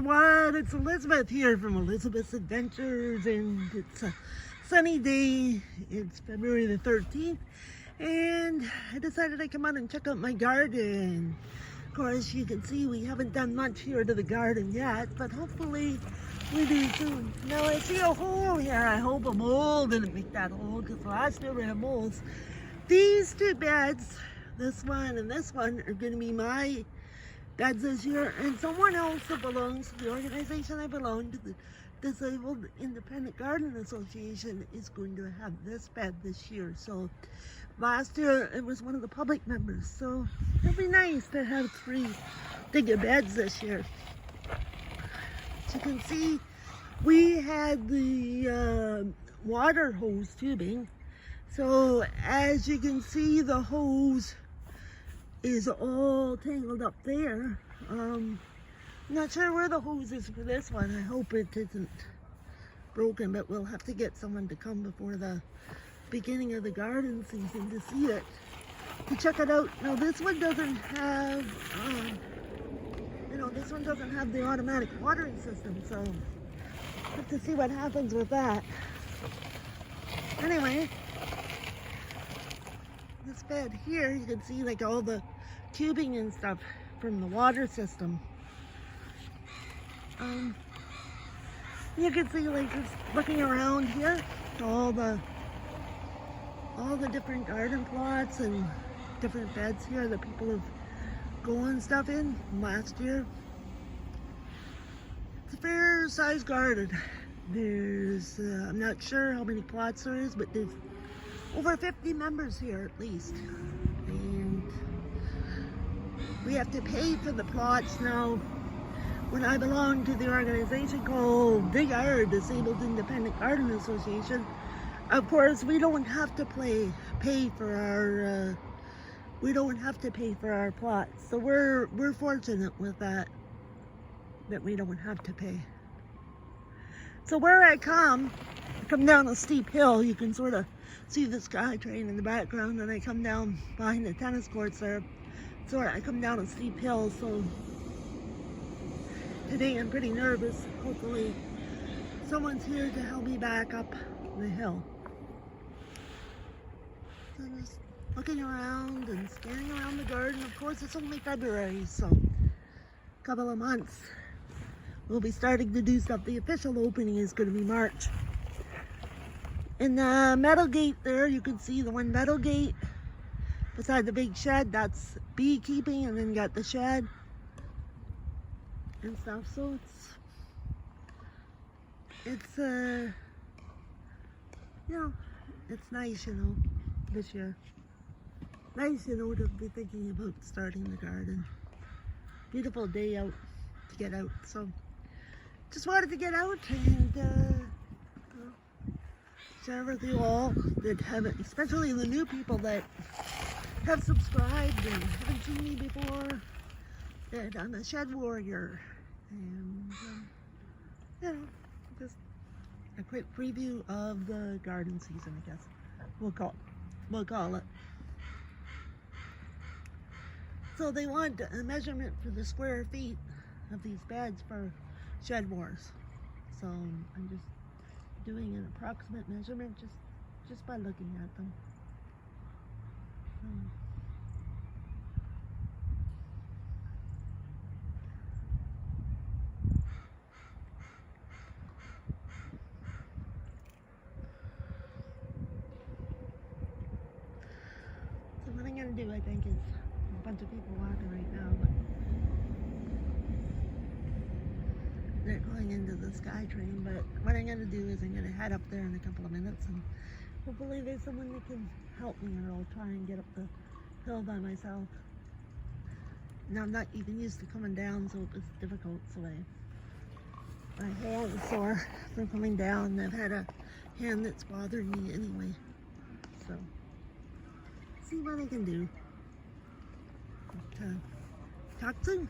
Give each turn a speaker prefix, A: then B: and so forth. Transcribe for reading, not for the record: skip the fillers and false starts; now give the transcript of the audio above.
A: everyone, it's Elizabeth here from Elizabeth's Adventures, and it's a sunny day. It's February the 13th, and I decided I'd come out and check out my garden. Of course, you can see we haven't done much here to the garden yet, but hopefully we do soon. Now I see a hole here. I hope a mole didn't make that hole, because last year we had moles. These two beds, this one and this one, are going to be my beds this year, and someone else that belongs to the organization I belong to, the Disabled Independent Garden Association, is going to have this bed this year. So last year it was one of the public members, so it'll be nice to have three bigger beds this year. As you can see, we had the water hose tubing, so as you can see, the hose is all tangled up there. I'm not sure where the hose is for this one. I hope it isn't broken, but we'll have to get someone to come before the beginning of the garden season to see it, to check it out. Now this one doesn't have, this one doesn't have the automatic watering system, so we'll have to see what happens with that. Anyway, this bed here, you can see like all the tubing and stuff from the water system. You can see, like, just looking around here, all the different garden plots and different beds here that people have grown stuff in last year. It's a fair sized garden. There's I'm not sure how many plots there is, but there's over 50 members here at least, and we have to pay for the plots now. When I belong to the organization called DIGAR, Disabled Independent Garden Association, of course we don't have to pay for our plots. So we're fortunate with that we don't have to pay. So where I come down a steep hill. You can sort of see the SkyTrain in the background, and I come down behind the tennis courts there. So I come down a steep hill, so today I'm pretty nervous. Hopefully someone's here to help me back up the hill. So just looking around and scanning around the garden. Of course, it's only February, so a couple of months we'll be starting to do stuff. The official opening is going to be March. In the metal gate there, you can see the one metal gate beside the big shed. That's beekeeping, and then you got the shed and stuff. So it's it's nice, this year. Nice, to be thinking about starting the garden. Beautiful day out to get out. So just wanted to get out and share with you all that haven't, especially the new people that have subscribed and haven't seen me before, that I'm a shed warrior, and just a quick preview of the garden season, I guess we'll call it. So they want a measurement for the square feet of these beds for Shed Wars, so I'm just doing an approximate measurement just by looking at them. So what I'm going to do, I think, is a bunch of people walking right now, but they're going into the SkyTrain. But what I'm going to do is I'm going to head up there in a couple of minutes, and hopefully there's someone that can help me, or I'll try and get up the hill by myself. Now I'm not even used to coming down, so it was difficult. So my hand is sore from coming down. I've had a hand that's bothering me anyway. So see what I can do. But, talk soon.